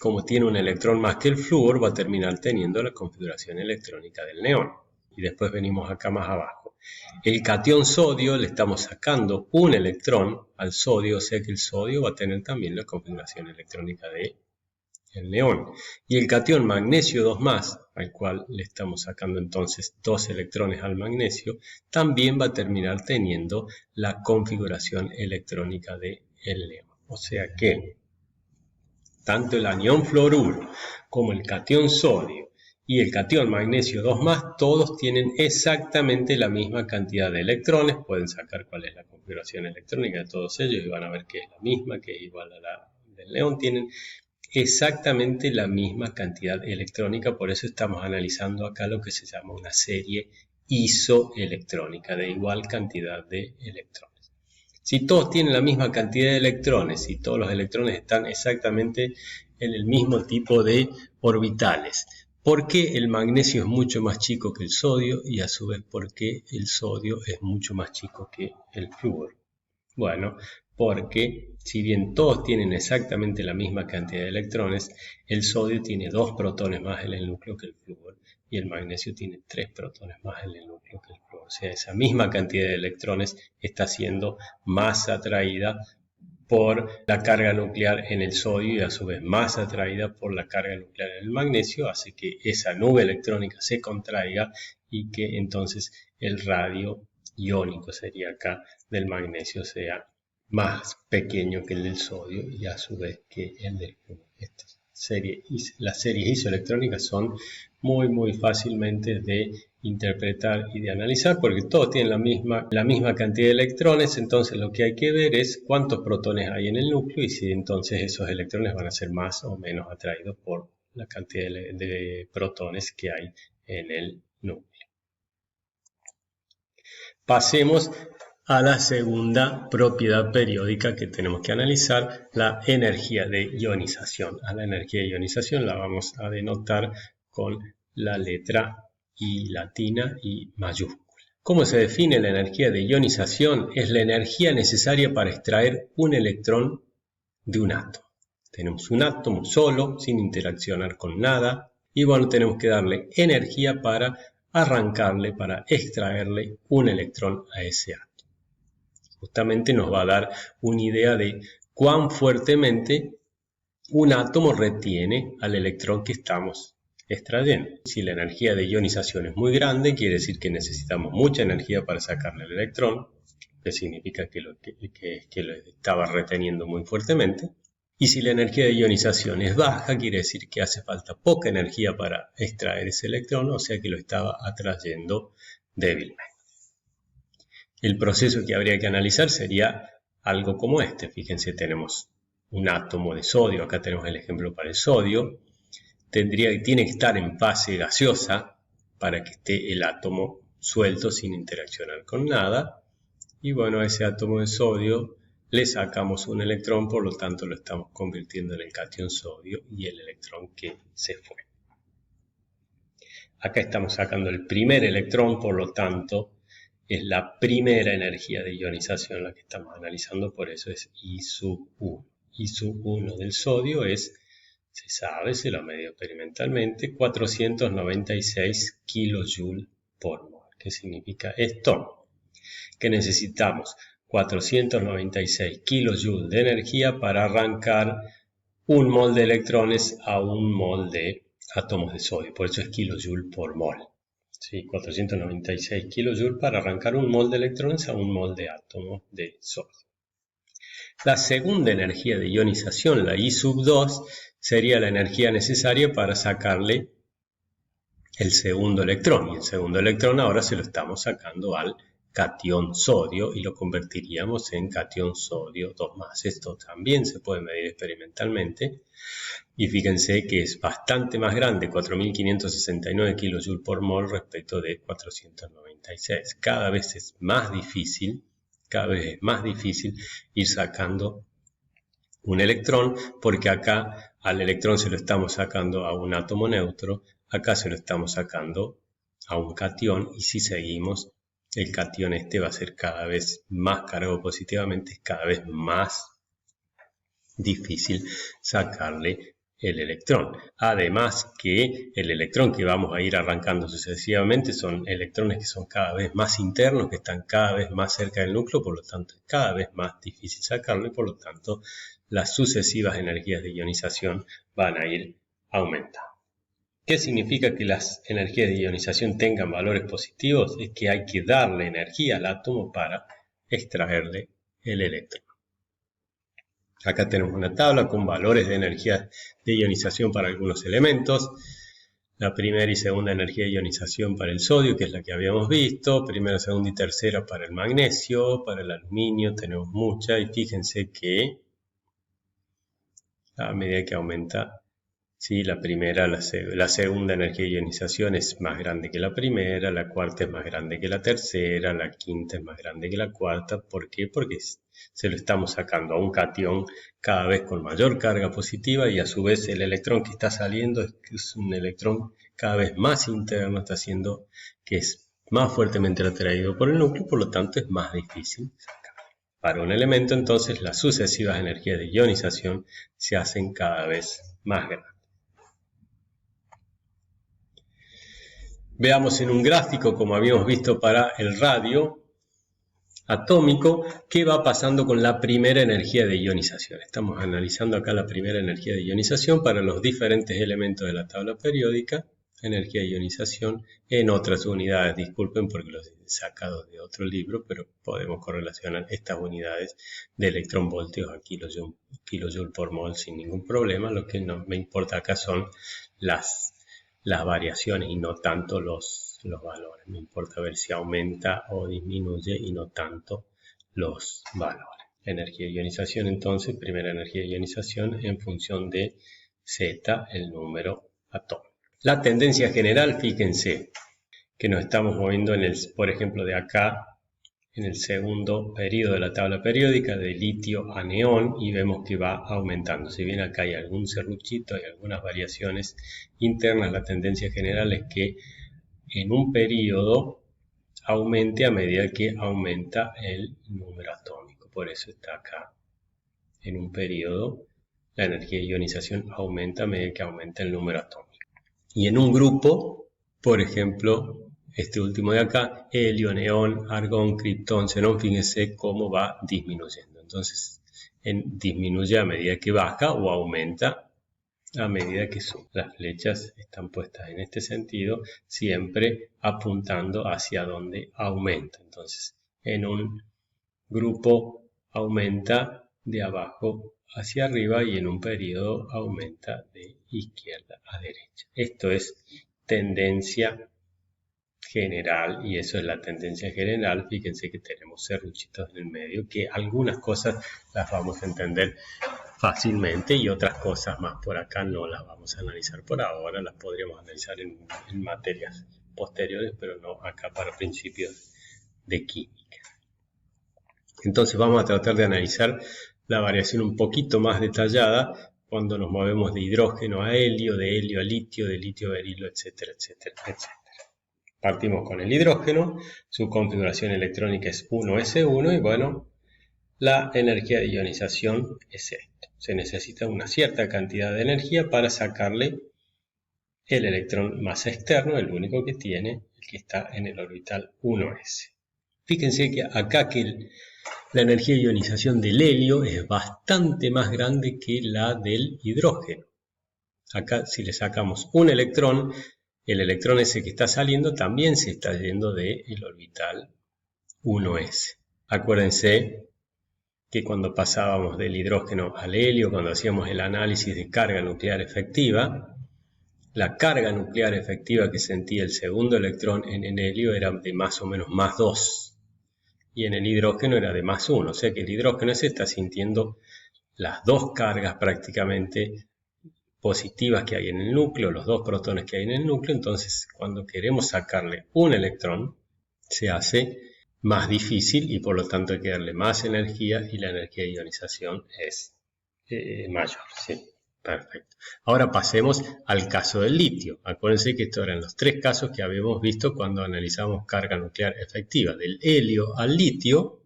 como tiene un electrón más que el flúor, va a terminar teniendo la configuración electrónica del neón. Y después venimos acá más abajo. El catión sodio le estamos sacando un electrón al sodio, o sea que el sodio va a tener también la configuración electrónica del neón. Y el catión magnesio 2+, al cual le estamos sacando entonces 2 electrones al magnesio, también va a terminar teniendo la configuración electrónica del neón. O sea que tanto el anión fluoruro como el catión sodio y el catión magnesio 2+, todos tienen exactamente la misma cantidad de electrones. Pueden sacar cuál es la configuración electrónica de todos ellos y van a ver que es la misma, que es igual a la del neón. Tienen exactamente la misma cantidad electrónica, por eso estamos analizando acá lo que se llama una serie isoelectrónica de igual cantidad de electrones. Si todos tienen la misma cantidad de electrones y todos los electrones están exactamente en el mismo tipo de orbitales, ¿por qué el magnesio es mucho más chico que el sodio y a su vez por qué el sodio es mucho más chico que el flúor? Bueno, porque si bien todos tienen exactamente la misma cantidad de electrones, el sodio tiene 2 protones más en el núcleo que el flúor y el magnesio tiene 3 protones más en el núcleo que el flúor. O sea, esa misma cantidad de electrones está siendo más atraída por la carga nuclear en el sodio y a su vez más atraída por la carga nuclear en el magnesio, hace que esa nube electrónica se contraiga y que entonces el radio iónico sería acá del magnesio sea más pequeño que el del sodio y a su vez que el del flúor. Las series isoelectrónicas son muy fácilmente de interpretar y de analizar porque todos tienen la misma cantidad de electrones. Entonces lo que hay que ver es cuántos protones hay en el núcleo y si entonces esos electrones van a ser más o menos atraídos por la cantidad de protones que hay en el núcleo. Pasemos a la segunda propiedad periódica que tenemos que analizar, la energía de ionización. A la energía de ionización la vamos a denotar con la letra I latina y mayúscula. ¿Cómo se define la energía de ionización? Es la energía necesaria para extraer un electrón de un átomo. Tenemos un átomo solo, sin interaccionar con nada, y bueno, tenemos que darle energía para arrancarle, para extraerle un electrón a ese átomo. Justamente nos va a dar una idea de cuán fuertemente un átomo retiene al electrón que estamos extrayendo. Si la energía de ionización es muy grande, quiere decir que necesitamos mucha energía para sacarle el electrón, que significa que lo estaba reteniendo muy fuertemente. Y si la energía de ionización es baja, quiere decir que hace falta poca energía para extraer ese electrón, o sea que lo estaba atrayendo débilmente. El proceso que habría que analizar sería algo como este. Fíjense, tenemos un átomo de sodio, acá tenemos el ejemplo para el sodio. Tiene que estar en fase gaseosa para que esté el átomo suelto sin interaccionar con nada. Y bueno, a ese átomo de sodio le sacamos un electrón, por lo tanto lo estamos convirtiendo en el catión sodio y el electrón que se fue. Acá estamos sacando el primer electrón, por lo tanto es la primera energía de ionización la que estamos analizando, por eso es I sub 1. I sub 1 del sodio es, se sabe, se lo medió experimentalmente, 496 kJ por mol. ¿Qué significa esto? Que necesitamos 496 kJ de energía para arrancar un mol de electrones a un mol de átomos de sodio, por eso es kilojoule por mol. Sí, 496 kJ para arrancar un mol de electrones a un mol de átomos de sodio. La segunda energía de ionización, la I sub 2, sería la energía necesaria para sacarle el segundo electrón. Y el segundo electrón ahora se lo estamos sacando al catión sodio y lo convertiríamos en catión sodio 2+. Esto también se puede medir experimentalmente. Y fíjense que es bastante más grande, 4.569 kJ por mol respecto de 496. Cada vez es más difícil ir sacando un electrón, porque acá al electrón se lo estamos sacando a un átomo neutro, acá se lo estamos sacando a un catión, y si seguimos, el catión este va a ser cada vez más cargado positivamente, es cada vez más difícil sacarle el electrón. Además que el electrón que vamos a ir arrancando sucesivamente son electrones que son cada vez más internos, que están cada vez más cerca del núcleo, por lo tanto es cada vez más difícil sacarlo y por lo tanto las sucesivas energías de ionización van a ir aumentando. ¿Qué significa que las energías de ionización tengan valores positivos? Es que hay que darle energía al átomo para extraerle el electrón. Acá tenemos una tabla con valores de energía de ionización para algunos elementos. La primera y segunda energía de ionización para el sodio, que es la que habíamos visto. Primera, segunda y tercera para el magnesio. Para el aluminio tenemos mucha. Y fíjense que a medida que aumenta, ¿sí? La segunda energía de ionización es más grande que la primera. La cuarta es más grande que la tercera. La quinta es más grande que la cuarta. ¿Por qué? Porque se lo estamos sacando a un catión cada vez con mayor carga positiva y a su vez el electrón que está saliendo es un electrón cada vez más interno, está haciendo que es más fuertemente atraído por el núcleo, por lo tanto es más difícil sacar. Para un elemento entonces las sucesivas energías de ionización se hacen cada vez más grandes. Veamos en un gráfico, como habíamos visto para el radio atómico, qué va pasando con la primera energía de ionización. Estamos analizando acá la primera energía de ionización para los diferentes elementos de la tabla periódica. Energía de ionización en otras unidades, disculpen porque los he sacado de otro libro, pero podemos correlacionar estas unidades de electronvoltios a kilojoule por mol sin ningún problema. Lo que no me importa acá son las variaciones y no tanto los valores. Me importa ver si aumenta o disminuye y no tanto los valores. Energía de ionización entonces, primera energía de ionización en función de Z, el número atómico. La tendencia general, fíjense que nos estamos moviendo por ejemplo de acá en el segundo periodo de la tabla periódica de litio a neón y vemos que va aumentando. Si bien acá hay algún serruchito, hay algunas variaciones internas, la tendencia general es que en un periodo aumente a medida que aumenta el número atómico. Por eso está acá. En un periodo la energía de ionización aumenta a medida que aumenta el número atómico. Y en un grupo, por ejemplo, este último de acá, helio, neón, argón, criptón, xenón, fíjense cómo va disminuyendo. Entonces, disminuye a medida que baja o aumenta a medida que sube. Las flechas están puestas en este sentido, siempre apuntando hacia donde aumenta. Entonces, en un grupo aumenta de abajo hacia arriba y en un periodo aumenta de izquierda a derecha. Esto es tendencia general y eso es la tendencia general. Fíjense que tenemos serruchitos en el medio que algunas cosas las vamos a entender fácilmente y otras cosas más por acá no las vamos a analizar por ahora, las podríamos analizar en materias posteriores, pero no acá para principios de química. Entonces vamos a tratar de analizar la variación un poquito más detallada cuando nos movemos de hidrógeno a helio, de helio a litio, de litio a berilo, etcétera, etcétera, etcétera. Partimos con el hidrógeno, su configuración electrónica es 1s1 y bueno, la energía de ionización es esto. Se necesita una cierta cantidad de energía para sacarle el electrón más externo, el único que tiene, el que está en el orbital 1s. Fíjense que acá la energía de ionización del helio es bastante más grande que la del hidrógeno. Acá si le sacamos un electrón, el electrón ese que está saliendo también se está yendo del orbital 1s. Acuérdense que cuando pasábamos del hidrógeno al helio, cuando hacíamos el análisis de carga nuclear efectiva, la carga nuclear efectiva que sentía el segundo electrón en el helio era de más o menos más 2, y en el hidrógeno era de más 1, o sea que el hidrógeno se está sintiendo las dos cargas prácticamente positivas que hay en el núcleo, los dos protones que hay en el núcleo. Entonces cuando queremos sacarle un electrón se hace más difícil y por lo tanto hay que darle más energía y la energía de ionización es mayor, ¿sí? Perfecto. Ahora pasemos al caso del litio. Acuérdense que estos eran los tres casos que habíamos visto cuando analizamos carga nuclear efectiva. Del helio al litio,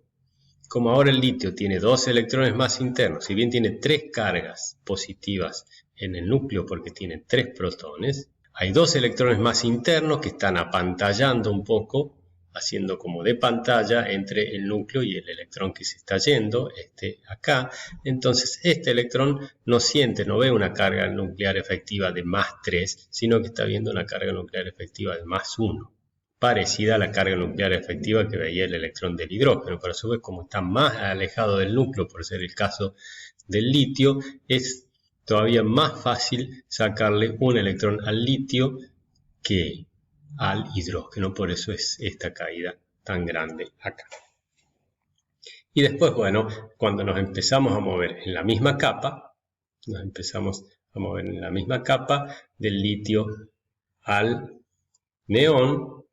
como ahora el litio tiene dos electrones más internos, si bien tiene tres cargas positivas en el núcleo porque tiene tres protones, hay dos electrones más internos que están apantallando un poco, haciendo como de pantalla entre el núcleo y el electrón que se está yendo, acá. Entonces este electrón no siente, no ve una carga nuclear efectiva de más 3, sino que está viendo una carga nuclear efectiva de más 1, parecida a la carga nuclear efectiva que veía el electrón del hidrógeno, pero a su vez como está más alejado del núcleo, por ser el caso del litio, es todavía más fácil sacarle un electrón al litio que al hidrógeno, por eso es esta caída tan grande acá. Y después, bueno, cuando nos empezamos a mover en la misma capa, del litio al neón,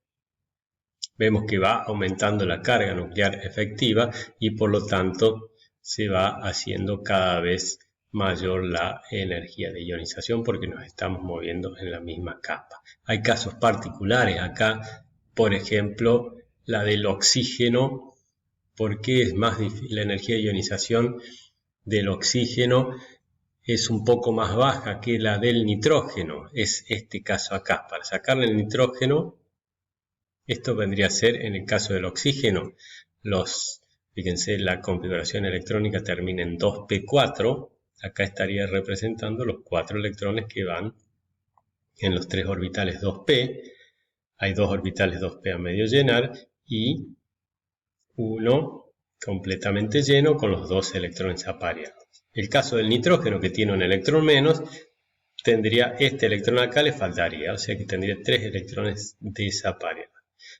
vemos que va aumentando la carga nuclear efectiva y por lo tanto se va haciendo cada vez mayor la energía de ionización porque nos estamos moviendo en la misma capa. Hay casos particulares acá, por ejemplo, la del oxígeno, porque es más difícil, la energía de ionización del oxígeno es un poco más baja que la del nitrógeno, es este caso acá. Para sacarle el nitrógeno, esto vendría a ser en el caso del oxígeno, fíjense, la configuración electrónica termina en 2p4, acá estaría representando los 4 electrones que van en los 3 orbitales 2p, hay 2 orbitales 2p a medio llenar y uno completamente lleno con los 2 electrones apareados. El caso del nitrógeno, que tiene un electrón menos, tendría este electrón acá, le faltaría, o sea que tendría 3 electrones desapareados.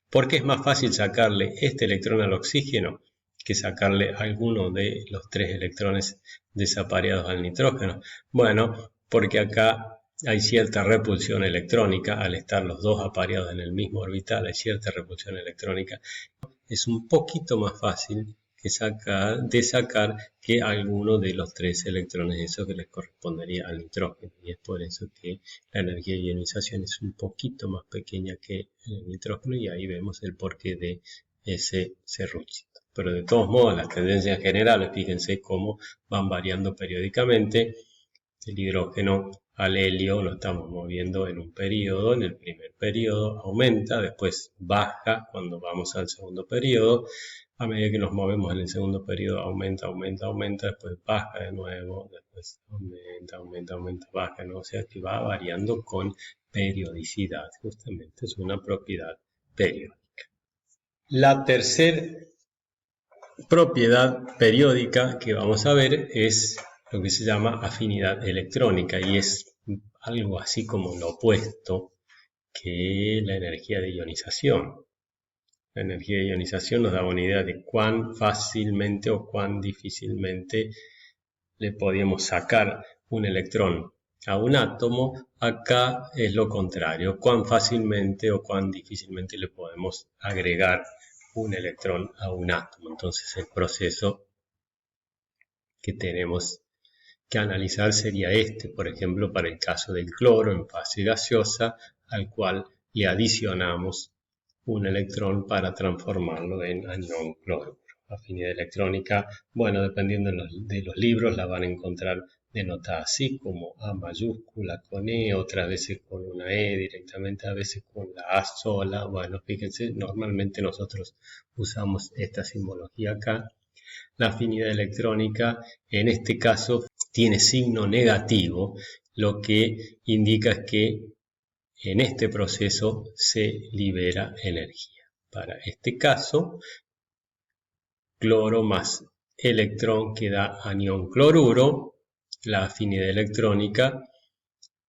¿Por qué es más fácil sacarle este electrón al oxígeno que sacarle alguno de los 3 electrones desapareados al nitrógeno? Bueno, porque acá hay cierta repulsión electrónica, al estar los dos apareados en el mismo orbital, hay cierta repulsión electrónica. Es un poquito más fácil de sacar que alguno de los 3 electrones, eso que les correspondería al nitrógeno. Y es por eso que la energía de ionización es un poquito más pequeña que el nitrógeno y ahí vemos el porqué de ese serruchito. Pero de todos modos, las tendencias generales, fíjense cómo van variando periódicamente. El hidrógeno al helio lo estamos moviendo en un periodo, en el primer periodo aumenta, después baja cuando vamos al segundo periodo. A medida que nos movemos en el segundo periodo aumenta, después baja de nuevo, después aumenta, baja, ¿no? O sea que va variando con periodicidad, justamente es una propiedad periódica. La tercera propiedad periódica que vamos a ver es lo que se llama afinidad electrónica y es algo así como lo opuesto que la energía de ionización. La energía de ionización nos da una idea de cuán fácilmente o cuán difícilmente le podemos sacar un electrón a un átomo. Acá es lo contrario, cuán fácilmente o cuán difícilmente le podemos agregar un electrón a un átomo. Entonces el proceso que tenemos que analizar sería este, por ejemplo, para el caso del cloro en fase gaseosa, al cual le adicionamos un electrón para transformarlo en anión cloruro. Afinidad electrónica, bueno, dependiendo de los libros, la van a encontrar denotada así, como A mayúscula con E, otras veces con una E directamente, a veces con la A sola. Bueno, fíjense, normalmente nosotros usamos esta simbología acá. La afinidad electrónica, en este caso, tiene signo negativo, lo que indica que en este proceso se libera energía. Para este caso, cloro más electrón que da anión cloruro, la afinidad electrónica,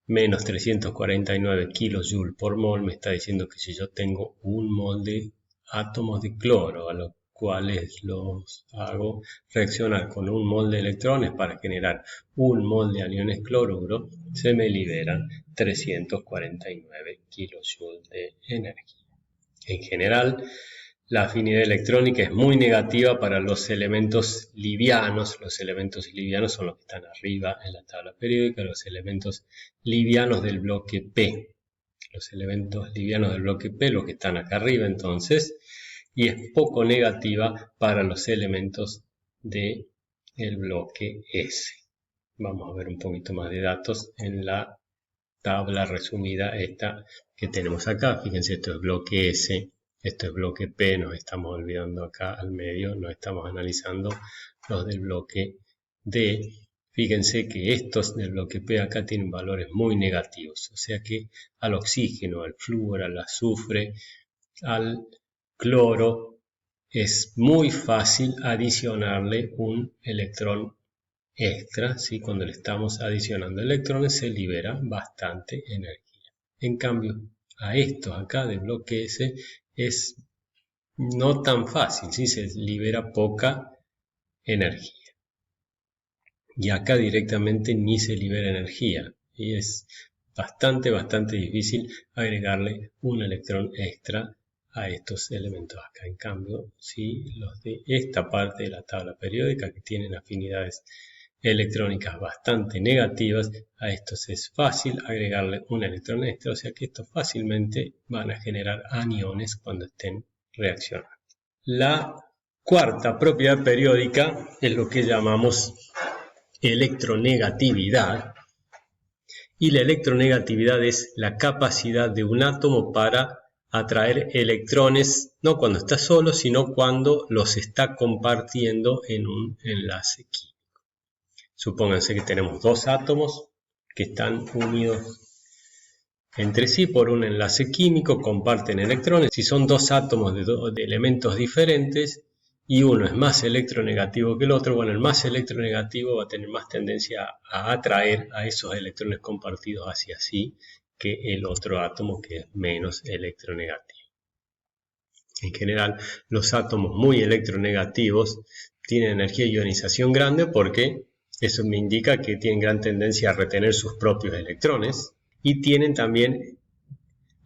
menos 349 kJ por mol, me está diciendo que si yo tengo un mol de átomos de cloro, a los cuales los hago reaccionar con un mol de electrones para generar un mol de aniones cloruro, se me liberan 349 kJ de energía. En general, la afinidad electrónica es muy negativa para los elementos livianos. Los elementos livianos son los que están arriba en la tabla periódica, los elementos livianos del bloque P. Los elementos livianos del bloque P, los que están acá arriba entonces, y es poco negativa para los elementos del bloque S. Vamos a ver un poquito más de datos en la tabla resumida esta que tenemos acá. Fíjense, esto es bloque S. Esto es bloque P, nos estamos olvidando acá al medio, no estamos analizando los del bloque D. Fíjense que estos del bloque P acá tienen valores muy negativos, o sea que al oxígeno, al flúor, al azufre, al cloro, es muy fácil adicionarle un electrón extra, ¿sí? Cuando le estamos adicionando electrones se libera bastante energía. En cambio, a estos acá de bloque S es no tan fácil, ¿sí? Se libera poca energía. Y acá directamente ni se libera energía. Y es bastante difícil agregarle un electrón extra a estos elementos acá. En cambio, ¿sí? Los de esta parte de la tabla periódica que tienen afinidades electrónicas bastante negativas, a estos es fácil agregarle un electrón extra, o sea que estos fácilmente van a generar aniones cuando estén reaccionando. La cuarta propiedad periódica es lo que llamamos electronegatividad, y la electronegatividad es la capacidad de un átomo para atraer electrones, no cuando está solo, sino cuando los está compartiendo en un enlace químico. Supónganse que tenemos dos átomos que están unidos entre sí por un enlace químico, comparten electrones. Si son dos átomos de elementos diferentes y uno es más electronegativo que el otro, bueno, el más electronegativo va a tener más tendencia a atraer a esos electrones compartidos hacia sí que el otro átomo que es menos electronegativo. En general, los átomos muy electronegativos tienen energía de ionización grande porque eso me indica que tienen gran tendencia a retener sus propios electrones y tienen también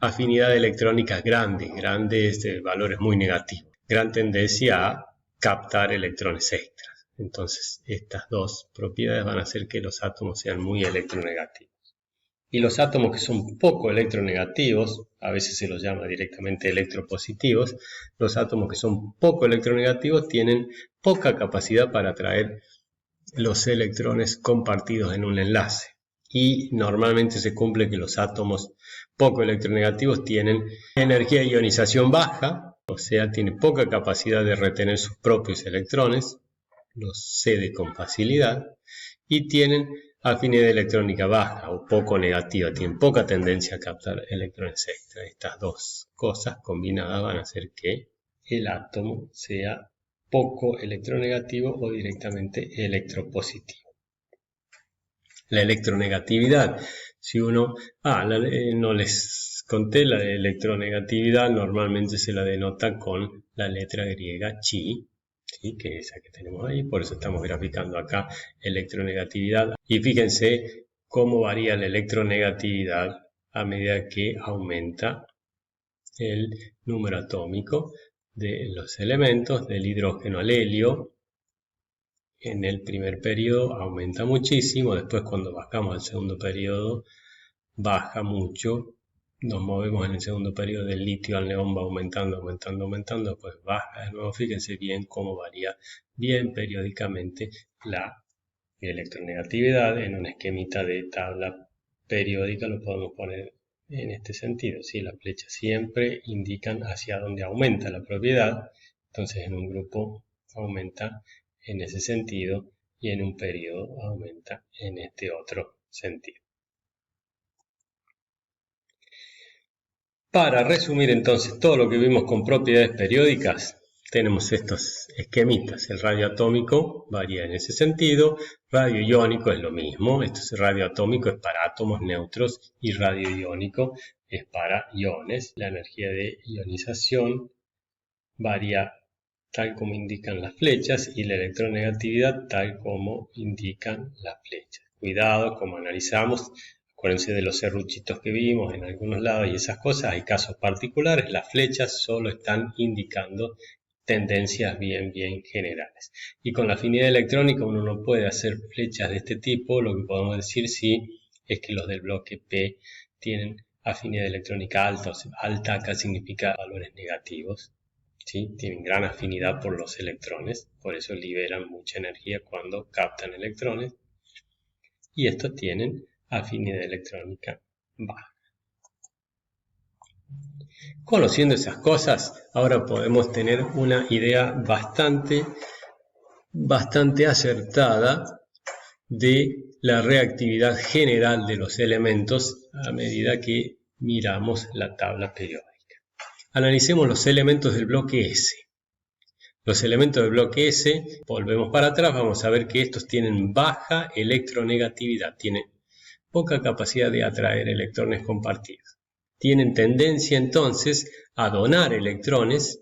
afinidad electrónica grandes de valores muy negativos, gran tendencia a captar electrones extras. Entonces, estas dos propiedades van a hacer que los átomos sean muy electronegativos. Y los átomos que son poco electronegativos, a veces se los llama directamente electropositivos, los átomos que son poco electronegativos tienen poca capacidad para atraer los electrones compartidos en un enlace. Y normalmente se cumple que los átomos poco electronegativos tienen energía de ionización baja, o sea, tienen poca capacidad de retener sus propios electrones, los cede con facilidad, y tienen afinidad electrónica baja o poco negativa, tienen poca tendencia a captar electrones extra. Estas dos cosas combinadas van a hacer que el átomo sea poco electronegativo o directamente electropositivo. La electronegatividad, si uno, no les conté, la electronegatividad normalmente se la denota con la letra griega chi, ¿sí? Que es esa que tenemos ahí, por eso estamos graficando acá electronegatividad. Y fíjense cómo varía la electronegatividad a medida que aumenta el número atómico de los elementos, del hidrógeno al helio. En el primer periodo aumenta muchísimo, después cuando bajamos al segundo periodo baja mucho, nos movemos en el segundo periodo del litio al neón, va aumentando, después baja de nuevo. Fíjense bien cómo varía bien periódicamente la electronegatividad. En un esquemita de tabla periódica lo podemos poner en este sentido, ¿sí? Las flechas siempre indican hacia dónde aumenta la propiedad, entonces en un grupo aumenta en ese sentido y en un periodo aumenta en este otro sentido. Para resumir entonces todo lo que vimos con propiedades periódicas, tenemos estos esquemitas. El radio atómico varía en ese sentido, radio iónico es lo mismo, radio atómico es para átomos neutros y radio iónico es para iones. La energía de ionización varía tal como indican las flechas y la electronegatividad tal como indican las flechas. Cuidado, como analizamos, acuérdense de los serruchitos que vimos en algunos lados y esas cosas, hay casos particulares, las flechas solo están indicando tendencias bien generales. Y con la afinidad electrónica uno no puede hacer flechas de este tipo, lo que podemos decir sí es que los del bloque P tienen afinidad electrónica alta, alta acá significa valores negativos. ¿Sí? Tienen gran afinidad por los electrones, por eso liberan mucha energía cuando captan electrones, y estos tienen afinidad electrónica baja. Conociendo esas cosas, ahora podemos tener una idea bastante acertada de la reactividad general de los elementos a medida que miramos la tabla periódica. Analicemos los elementos del bloque S. Los elementos del bloque S, volvemos para atrás, vamos a ver que estos tienen baja electronegatividad, tienen poca capacidad de atraer electrones compartidos. Tienen tendencia entonces a donar electrones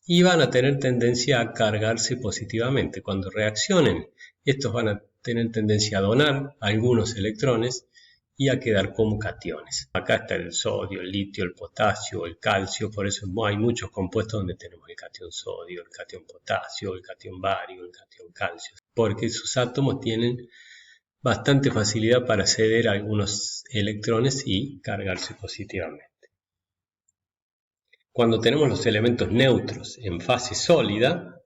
y van a tener tendencia a cargarse positivamente. Cuando reaccionen, estos van a tener tendencia a donar algunos electrones y a quedar como cationes. Acá está el sodio, el litio, el potasio, el calcio, por eso hay muchos compuestos donde tenemos el catión sodio, el catión potasio, el catión bario, el catión calcio, porque sus átomos tienen bastante facilidad para ceder a algunos electrones y cargarse positivamente. Cuando tenemos los elementos neutros en fase sólida,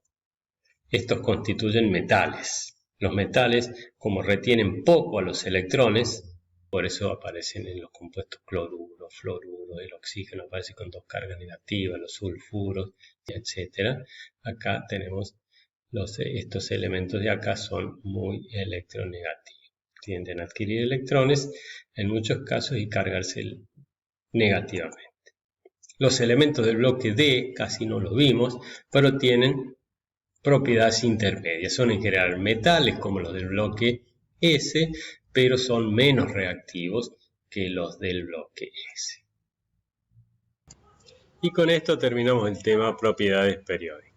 estos constituyen metales. Los metales, como retienen poco a los electrones, por eso aparecen en los compuestos cloruro, fluoruro, el oxígeno aparece con dos cargas negativas, los sulfuros, etc. Acá tenemos estos elementos de acá son muy electronegativos. Tienden a adquirir electrones en muchos casos y cargarse negativamente. Los elementos del bloque D casi no los vimos, pero tienen propiedades intermedias. Son en general metales como los del bloque S, pero son menos reactivos que los del bloque S. Y con esto terminamos el tema propiedades periódicas.